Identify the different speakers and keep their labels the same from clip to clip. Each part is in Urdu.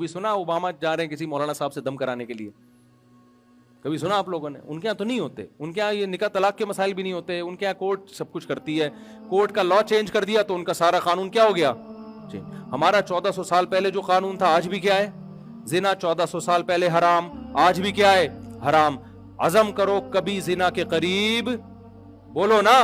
Speaker 1: کبھی سنا اوباما جا رہے ہیں کسی مولانا صاحب سے دم کرانے کے لیے؟ کبھی سنا آپ لوگوں نے؟ ان کے یہاں تو نہیں ہوتے. ان کے یہاں یہ نکاح طلاق کے مسائل بھی نہیں ہوتے. ان کے یہاں کورٹ سب کچھ کرتی ہے. کورٹ کا لا چینج کر دیا تو ان کا سارا قانون کیا ہو گیا؟ ہمارا 1400 سال پہلے جو قانون تھا آج بھی کیا ہے؟ زنا 1400 سال پہلے حرام، آج بھی کیا ہے؟ حرام. عزم کرو کبھی زنا کے قریب، بولو نا.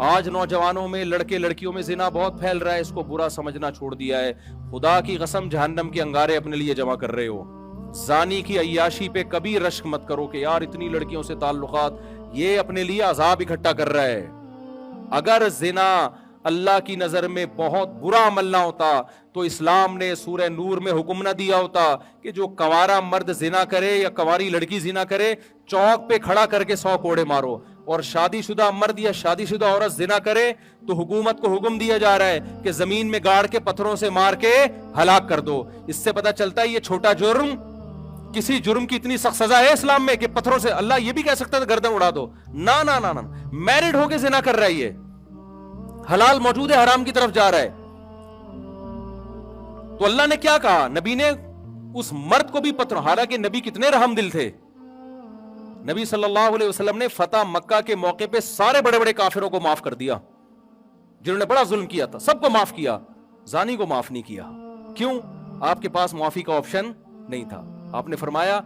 Speaker 1: آج نوجوانوں میں، لڑکے لڑکیوں میں زنا بہت پھیل رہا ہے. اس کو برا سمجھنا چھوڑ دیا ہے. خدا کی قسم جہنم کے انگارے اپنے لیے جمع کر رہے ہو. زانی کی عیاشی پہ کبھی رشک مت کرو کہ یار اتنی لڑکیوں سے تعلقات، یہ اپنے لیے عذاب اکٹھا کر رہا ہے. اگر زنا اللہ کی نظر میں بہت برا عمل نہ ہوتا تو اسلام نے سورہ نور میں حکم نہ دیا ہوتا کہ جو کنوارا مرد زنا کرے یا کنواری لڑکی زنا کرے چوک پہ کھڑا کر کے 100 کوڑے مارو، اور شادی شدہ مرد یا شادی شدہ عورت زنا کرے تو حکومت کو حکم دیا جا رہا ہے کہ زمین میں گاڑ کے پتھروں سے مار کے ہلاک کر دو. اس سے پتہ چلتا ہے یہ چھوٹا جرم، کسی جرم کی اتنی سخت سزا ہے اسلام میں کہ پتھروں سے. اللہ یہ بھی کہہ سکتا ہے گردن اڑا دو. نہ نہ نہ، میرڈ ہو کے زنا کر رہا ہے، یہ حلال موجود ہے، حرام کی طرف جا رہا ہے. تو اللہ نے کیا کہا؟ نبی نے اس مرد کو بھی پتھر، حالانکہ نبی کتنے رحم دل تھے. نبی صلی اللہ علیہ وسلم نے فتح مکہ کے موقع پہ سارے بڑے بڑے کافروں کو معاف کر دیا جنہوں نے بڑا ظلم کیا تھا، سب کو معاف کیا. زانی کو معاف نہیں کیا. کیوں؟ آپ کے پاس معافی کا آپشن نہیں تھا. آپ نے فرمایا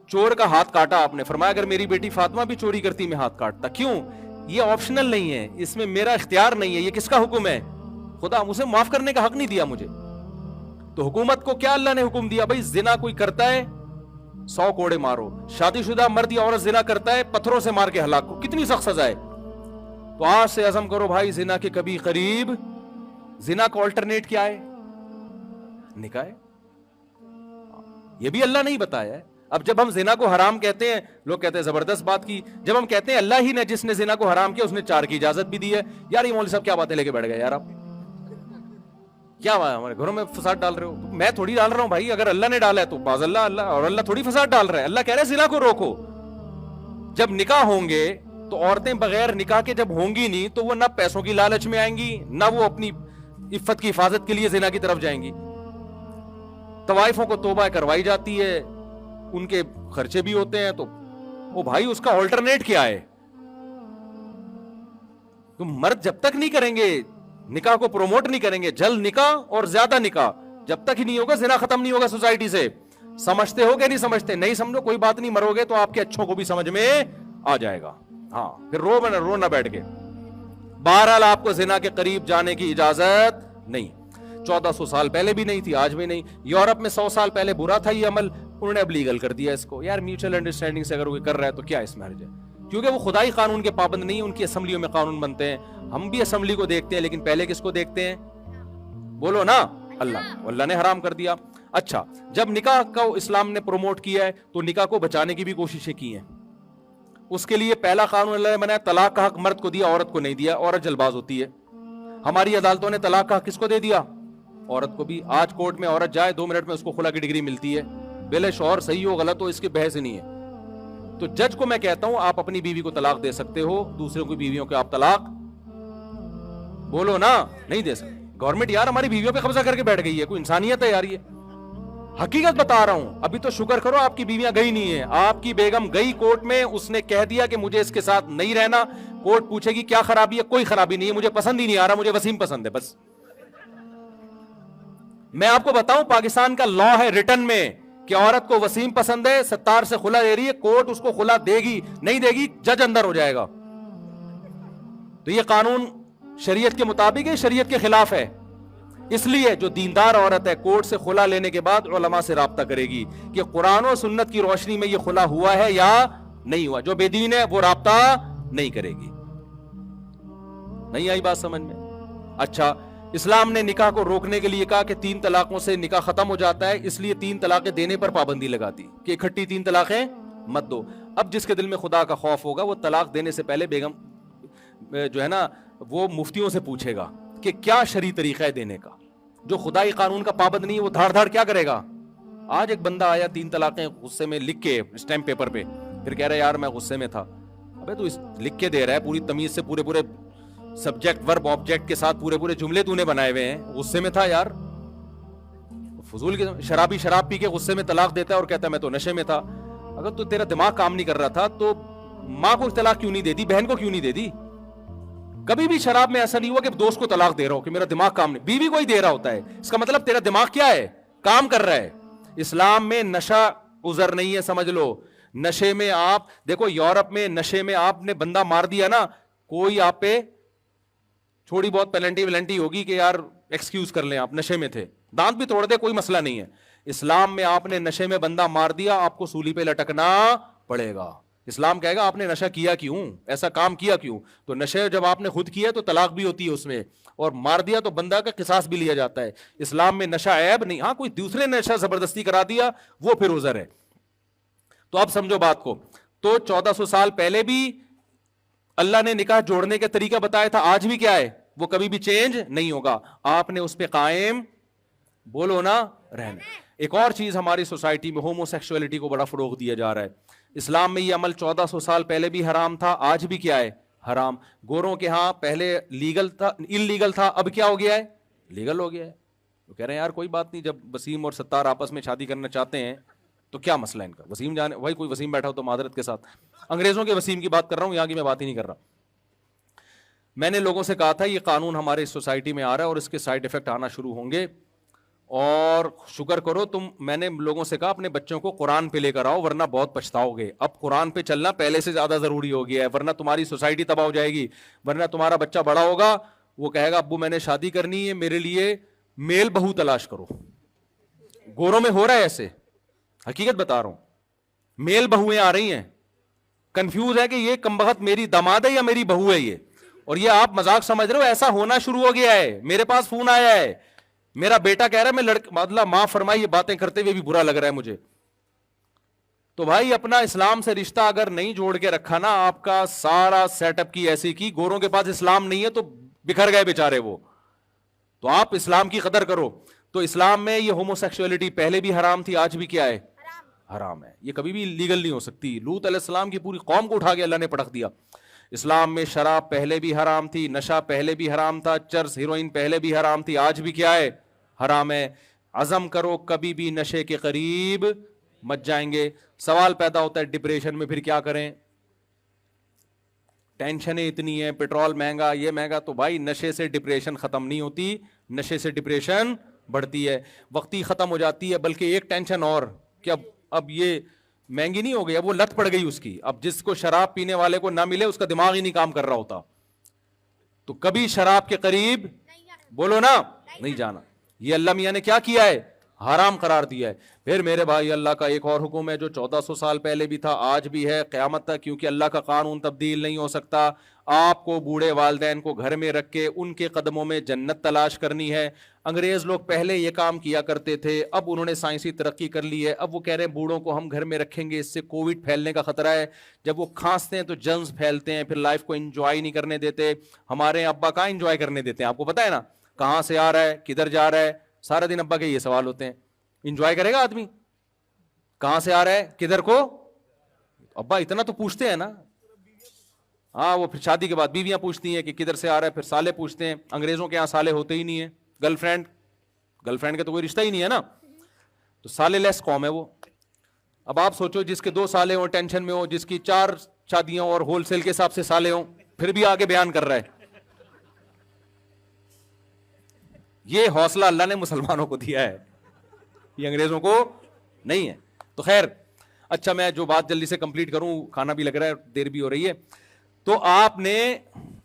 Speaker 1: چور کا ہاتھ کاٹا، آپ نے فرمایا اگر میری بیٹی فاطمہ بھی چوری کرتی میں ہاتھ کاٹتا. کیوں؟ یہ آپشنل نہیں ہے، اس میں میرا اختیار نہیں ہے. یہ کس کا حکم ہے؟ خدا اسے معاف کرنے کا حق نہیں دیا مجھے. تو حکومت کو کیا اللہ نے حکم دیا؟ بھائی زنا کوئی کرتا ہے 100 کوڑے مارو، شادی شدہ مرد یا عورت زنا کرتا ہے پتھروں سے مار کے ہلاک کو. کتنی سخت سزا ہے. تو آج سے عزم کرو بھائی زنا کے کبھی قریب. زنا کا آلٹرنیٹ کیا ہے؟ نکاح ہے. یہ بھی اللہ نے ہی بتایا ہے. اب جب ہم زنا کو حرام کہتے ہیں، لوگ کہتے ہیں زبردست بات کی. جب ہم کہتے ہیں اللہ ہی نے جس نے زنا کو حرام کیا اس نے 4 کی اجازت بھی دی ہے، یار یہ مولوی صاحب کیا باتیں لے کے بیٹھ گئے یار. آپ کیا ہمارے گھروں میں فساد ڈال رہے ہو؟ میں تھوڑی ڈال رہا ہوں بھائی، اگر اللہ نے ڈالا ہے تو باز اللہ، اور اللہ تھوڑی فساد ڈال رہا ہے. اللہ کہہ رہا ہے زنا کو روکو. جب نکاح ہوں گے تو عورتیں بغیر نکاح کے جب ہوں گی نہیں تو وہ نہ پیسوں کی لالچ میں آئیں گی، نہ وہ اپنی عفت کی حفاظت کے لیے زنا کی طرف جائیں گی. طوائفوں کو توبہ کروائی جاتی ہے، ان کے خرچے بھی ہوتے ہیں. تو وہ بھائی اس کا آلٹرنیٹ کیا ہے؟ تو مرد جب تک نہیں کریں گے نکاح کو پروموٹ نہیں کریں گے، جلد نکاح اور زیادہ نکاح جب تک ہی نہیں ہوگا زنا ختم نہیں ہوگا سوسائٹی سے. سمجھتے ہو کہ نہیں سمجھتے؟ نہیں سمجھو کوئی بات نہیں، مرو گے تو آپ کے اچھوں کو بھی سمجھ میں آ جائے گا. ہاں پھر رو نہ بیٹھ کے. بہرحال آپ کو زنا کے قریب جانے کی اجازت نہیں. 1400 سال پہلے بھی نہیں تھی، آج بھی نہیں. یورپ میں 100 سال پہلے برا تھا یہ عمل، انہوں نے اب لیگل کر دیا اس کو. یار میوچل انڈرسٹینڈنگ سے اگر وہ کر رہا ہے تو کیا اس میں حرج ہے؟ کیونکہ وہ خدائی قانون کے پابند نہیں، ان کی اسمبلیوں میں قانون بنتے ہیں. ہم بھی اسمبلی کو دیکھتے ہیں لیکن پہلے کس کو دیکھتے ہیں؟ بولو نا، اللہ نے حرام کر دیا. اچھا، جب نکاح کو اسلام نے پروموٹ کیا ہے تو نکاح کو بچانے کی بھی کوششیں کی ہیں. اس کے لیے پہلا قانون اللہ نے بنایا، طلاق کا حق مرد کو دیا، عورت کو نہیں دیا. عورت جلباز ہوتی ہے. ہماری عدالتوں نے طلاق کا حق کس کو دے دیا؟ عورت کو بھی. آج کورٹ میں عورت جائے 2 منٹ میں اس کو خلا کی ڈگری ملتی ہے. بلے شوہر صحیح ہو غلط ہو اس کی بحث نہیں ہے. تو جج کو میں کہتا ہوں آپ اپنی بیوی کو طلاق دے سکتے ہو، دوسروں کی بیویوں کو آپ طلاق بولو نا نہیں دے سکتے. گورنمنٹ یار ہماری بیویوں پہ قبضہ کر کے بیٹھ گئی ہے، کوئی انسانیت ہے یار؟ یہ حقیقت بتا رہا ہوں. ابھی تو شکر کرو آپ کی بیویاں گئی نہیں ہیں. آپ کی بیگم گئی کورٹ میں، اس نے کہہ دیا کہ مجھے اس کے ساتھ نہیں رہنا. کورٹ پوچھے گی کیا خرابی ہے؟ کوئی خرابی نہیں ہے، مجھے پسند ہی نہیں آ رہا، مجھے وسیم پسند ہے بس. میں آپ کو بتاؤں پاکستان کا لا ہے ریٹن میں کہ عورت کو وسیم پسند ہے، 70 سے خلا دے رہی ہے، کورٹ اس کو خلا دے گی، نہیں دے گی جج اندر ہو جائے گا. تو یہ قانون شریعت کے مطابق ہے، شریعت کے خلاف ہے. اس لیے جو دیندار عورت ہے کورٹ سے خلا لینے کے بعد علماء سے رابطہ کرے گی کہ قرآن و سنت کی روشنی میں یہ خلا ہوا ہے یا نہیں ہوا. جو بے دین ہے وہ رابطہ نہیں کرے گی. نہیں آئی بات سمجھ میں؟ اچھا، اسلام نے نکاح کو روکنے کے لیے کہا کہ 3 طلاقوں سے نکاح ختم ہو جاتا ہے، اس لیے 3 طلاقیں دینے پر پابندی لگاتی کہ اکٹھی 3 طلاقیں مت دو. اب جس کے دل میں خدا کا خوف ہوگا وہ طلاق دینے سے پہلے بیگم جو ہے نا وہ مفتیوں سے پوچھے گا کہ کیا شرعی طریقہ ہے دینے کا. جو خدائی قانون کا پابند نہیں ہے وہ دھاڑ دھاڑ کیا کرے گا. آج ایک بندہ آیا 3 طلاقیں غصے میں لکھ کے اسٹیمپ پیپر پہ، پھر کہہ رہا ہے یار میں غصے میں تھا. ابے تو لکھ کے دے رہا ہے پوری تمیز سے، پورے سبجیکٹ ورب آبجیکٹ کے ساتھ پورے جملے تو نے بنائے ہوئے ہیں، غصے میں تھا یار. فضول کی شرابی شراب پی کے غصے میں طلاق دیتا ہے اور کہتا ہے میں تو نشے میں تھا. اگر تو تیرا دماغ کام نہیں کر رہا تھا تو ماں کو طلاق کیوں نہیں دے دی, بہن کو کیوں نہیں دے دی؟ کبھی بھی شراب میں ایسا نہیں ہوا کہ دوست کو طلاق دے رہا ہو کہ میرا دماغ کام نہیں, بیوی کو ہی دے رہا ہوتا ہے. اس کا مطلب تیرا دماغ کیا ہے, کام کر رہا ہے. اسلام میں نشہ عذر نہیں ہے, سمجھ لو. نشے میں آپ دیکھو, یورپ میں نشے میں آپ نے بندہ مار دیا نا, کوئی آپ پہ تھوڑی بہت پینلٹی ولنٹی ہوگی کہ یار ایکسکیوز کر لیں, آپ نشے میں تھے, دانت بھی توڑ دے, کوئی مسئلہ نہیں ہے. اسلام میں آپ نے نشے میں بندہ مار دیا, آپ کو سولی پہ لٹکنا پڑے گا. اسلام کہے گا آپ نے نشہ کیا کیوں, ایسا کام کیا کیوں؟ تو نشے جب آپ نے خود کیا تو طلاق بھی ہوتی ہے اس میں, اور مار دیا تو بندہ کا قصاص بھی لیا جاتا ہے. اسلام میں نشہ عیب نہیں. ہاں کوئی دوسرے نے نشہ زبردستی کرا دیا وہ پھر عذر ہے. تو اب سمجھو بات کو. تو 1400 سال پہلے بھی اللہ نے نکاح جوڑنے کا طریقہ بتایا تھا, آج بھی کیا ہے, وہ کبھی بھی چینج نہیں ہوگا. آپ نے اس پہ قائم بولو نا رہنا. ایک اور چیز ہماری سوسائٹی میں ہومو سیکسولیٹی کو بڑا فروغ دیا جا رہا ہے. اسلام میں یہ عمل 1400 سال پہلے بھی حرام تھا, آج بھی کیا ہے, حرام. گوروں کے ہاں پہلے لیگل تھا, انلیگل تھا, اب کیا ہو گیا ہے, لیگل ہو گیا ہے. تو کہہ رہے ہیں یار کوئی بات نہیں, جب وسیم اور ستار آپس میں شادی کرنا چاہتے ہیں تو کیا مسئلہ ان کا. وسیم جانے بھائی, کوئی وسیم بیٹھا ہو تو معذرت کے ساتھ, انگریزوں کے وسیم کی بات کر رہا ہوں, یہاں کی میں بات ہی نہیں کر رہا. میں نے لوگوں سے کہا تھا یہ قانون ہمارے سوسائٹی میں آ رہا ہے اور اس کے سائیڈ افیکٹ آنا شروع ہوں گے, اور شکر کرو تم, میں نے لوگوں سے کہا اپنے بچوں کو قرآن پہ لے کر آؤ ورنہ بہت پچھتاؤ گے. اب قرآن پہ چلنا پہلے سے زیادہ ضروری ہو گیا ہے, ورنہ تمہاری سوسائٹی تباہ ہو جائے گی. ورنہ تمہارا بچہ بڑا ہوگا, وہ کہے گا ابو میں نے شادی کرنی ہے, میرے لیے میل بہو تلاش کرو. گوروں میں ہو رہا ہے ایسے, حقیقت بتا رہا ہوں, میل بہویں آ رہی ہیں, کنفیوز ہے کہ یہ کمبخت میری داماد ہے یا میری بہو ہے یہ, اور یہ آپ مذاق سمجھ رہے ہو, ایسا ہونا شروع ہو گیا ہے. میرے پاس فون آیا ہے, میرا بیٹا کہہ رہا ہے میں مطلب ماں فرمائی, یہ باتیں کرتے ہوئے بھی برا لگ رہا ہے مجھے. تو بھائی اپنا اسلام سے رشتہ اگر نہیں جوڑ کے رکھا نا, آپ کا سارا سیٹ اپ کی ایسی کی, گوروں کے پاس اسلام نہیں ہے تو بکھر گئے بیچارے وہ. تو آپ اسلام کی قدر کرو. تو اسلام میں یہ ہومو سیکسولیٹی پہلے بھی حرام تھی, آج بھی کیا ہے, حرام ہے. یہ کبھی بھی لیگل نہیں ہو سکتی. لوط علیہ السلام کی پوری قوم کو اٹھا کے اللہ نے پٹک دیا. اسلام میں شراب پہلے بھی حرام تھی, نشہ پہلے بھی حرام تھا, چرس ہیروئن پہلے بھی حرام تھی, آج بھی کیا ہے, حرام ہے. عزم کرو کبھی بھی نشے کے قریب مت جائیں گے. سوال پیدا ہوتا ہے ڈپریشن میں پھر کیا کریں, ٹینشنیں اتنی ہیں, پیٹرول مہنگا, یہ مہنگا. تو بھائی نشے سے ڈپریشن ختم نہیں ہوتی, نشے سے ڈپریشن بڑھتی ہے, وقتی ختم ہو جاتی ہے. بلکہ ایک ٹینشن اور کہ اب یہ مہنگی نہیں ہو گئی, اب وہ لت پڑ گئی اس کی. اب جس کو شراب پینے والے کو نہ ملے اس کا دماغ ہی نہیں کام کر رہا ہوتا. تو کبھی شراب کے قریب بولو نا نہیں جانا. یہ اللہ میاں نے کیا کیا ہے, حرام قرار دیا ہے. پھر میرے بھائی اللہ کا ایک اور حکم ہے جو 1400 سال پہلے بھی تھا, آج بھی ہے, قیامت تک, کیونکہ اللہ کا قانون تبدیل نہیں ہو سکتا. آپ کو بوڑھے والدین کو گھر میں رکھ کے ان کے قدموں میں جنت تلاش کرنی ہے. انگریز لوگ پہلے یہ کام کیا کرتے تھے, اب انہوں نے سائنسی ترقی کر لی ہے, اب وہ کہہ رہے ہیں بوڑھوں کو ہم گھر میں رکھیں گے, اس سے کووڈ پھیلنے کا خطرہ ہے. جب وہ کھانستے ہیں تو جرمز پھیلتے ہیں, پھر لائف کو انجوائے نہیں کرنے دیتے. ہمارے ابا کہاں انجوائے کرنے دیتے ہیں, آپ کو پتا ہے نا, کہاں سے آ رہا ہے, کدھر جا رہا ہے, سارا دن ابا کے یہ سوال ہوتے ہیں. انجوائے کرے گا آدمی, کہاں سے آ رہا ہے, کدھر کو, ابا اتنا تو پوچھتے ہیں نا. ہاں وہ پھر شادی کے بعد بیویاں پوچھتی ہیں کہ کدھر سے آ رہا ہے, پھر سالے پوچھتے ہیں. انگریزوں کے یہاں سالے ہوتے ہی نہیں ہیں, گرل فرینڈ کا تو کوئی رشتہ ہی نہیں ہے نا, تو سالے لیس قوم ہے وہ. اب آپ سوچو جس کے 2 سالے ہوں ٹینشن میں ہو, جس کی 4 شادیاں اور ہول سیل کے حساب سے سالے ہوں, پھر بھی آگے بیان کر رہا ہے. یہ حوصلہ اللہ نے مسلمانوں کو دیا ہے, یہ انگریزوں کو نہیں ہے. تو خیر اچھا, میں جو بات جلدی سے کمپلیٹ کروں, کھانا بھی لگ رہا ہے, دیر بھی ہو رہی ہے. تو آپ نے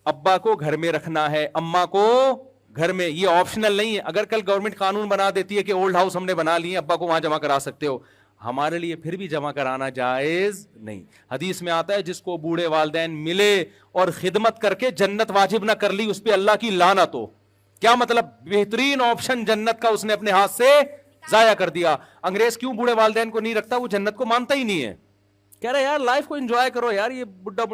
Speaker 1: ابا کو گھر میں رکھنا ہے, اماں کو گھر میں, یہ آپشنل نہیں ہے. اگر کل گورنمنٹ قانون بنا دیتی ہے کہ اولڈ ہاؤس ہم نے بنا لیے, ابا کو وہاں جمع کرا سکتے ہو, ہمارے لیے پھر بھی جمع کرانا جائز نہیں. حدیث میں آتا ہے جس کو بوڑھے والدین ملے اور خدمت کر کے جنت واجب نہ کر لی, اس پہ اللہ کی لعنت ہو. کیا مطلب, بہترین آپشن جنت کا اس نے اپنے ہاتھ سے ضائع کر دیا. انگریز کیوں بوڑھے والدین کو نہیں رکھتا, وہ جنت کو مانتا ہی نہیں ہے. کہہ رہے یار لائف کو انجوائے کرو یار, یہ بڈھا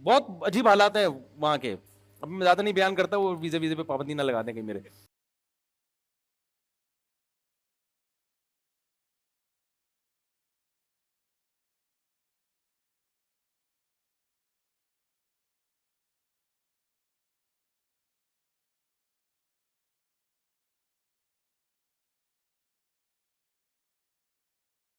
Speaker 1: بہت عجیب حالات ہیں وہاں کے. اب میں زیادہ نہیں بیان کرتا, وہ ویزے پہ پابندی نہ لگا دیں کہ میرے